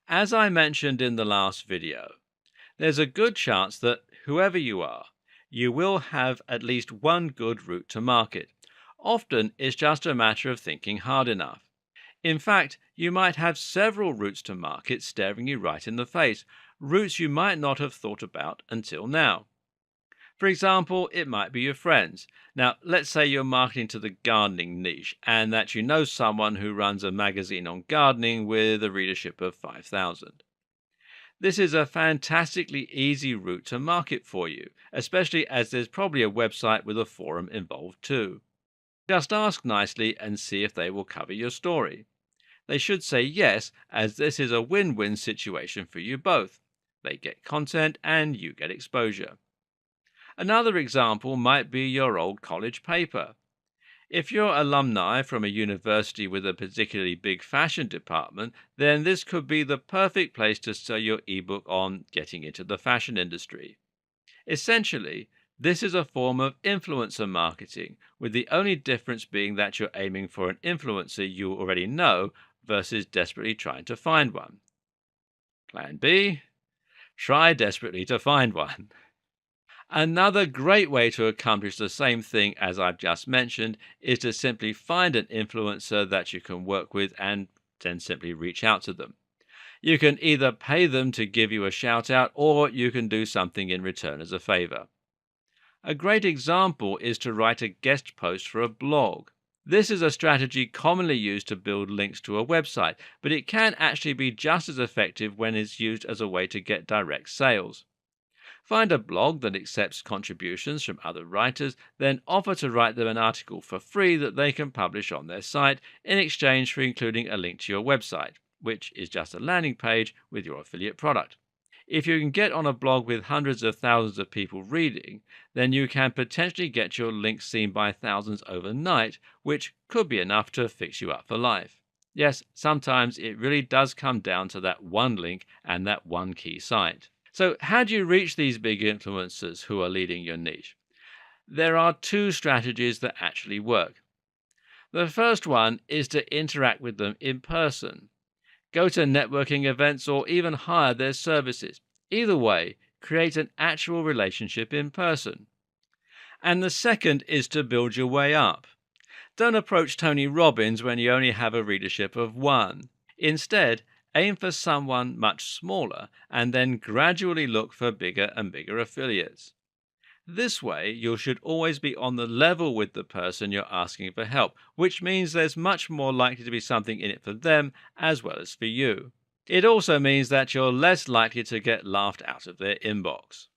As I mentioned in the last video, there's a good chance that whoever you are, you will have at least one good route to market. Often it's just a matter of thinking hard enough. In fact, you might have several routes to market staring you right in the face, routes you might not have thought about until now. For example, it might be your friends. Now, let's say you're marketing to the gardening niche and that you know someone who runs a magazine on gardening with a readership of 5,000. This is a fantastically easy route to market for you, especially as there's probably a website with a forum involved too. Just ask nicely and see if they will cover your story. They should say yes, as this is a win win situation for you both. They get content and you get exposure. Another example might be your old college paper. If you're alumni from a university with a particularly big fashion department, then this could be the perfect place to sell your ebook on getting into the fashion industry. Essentially, this is a form of influencer marketing, with the only difference being that you're aiming for an influencer you already know versus desperately trying to find one. Plan B: try desperately to find one. Another great way to accomplish the same thing as I've just mentioned is to simply find an influencer that you can work with and then simply reach out to them. You can either pay them to give you a shout out or you can do something in return as a favor. A great example is to write a guest post for a blog. This is a strategy commonly used to build links to a website, but it can actually be just as effective when it's used as a way to get direct sales. Find a blog that accepts contributions from other writers, then offer to write them an article for free that they can publish on their site in exchange for including a link to your website, which is just a landing page with your affiliate product. If you can get on a blog with hundreds of thousands of people reading, then you can potentially get your link seen by thousands overnight, which could be enough to fix you up for life. Yes, sometimes it really does come down to that one link and that one key site. So, how do you reach these big influencers who are leading your niche? There are two strategies that actually work. The first one is to interact with them in person. Go to networking events or even hire their services. Either way, create an actual relationship in person. And the second is to build your way up. Don't approach Tony Robbins when you only have a readership of one. Instead, aim for someone much smaller and then gradually look for bigger and bigger affiliates. This way, you should always be on the level with the person you're asking for help, which means there's much more likely to be something in it for them as well as for you. It also means that you're less likely to get laughed out of their inbox.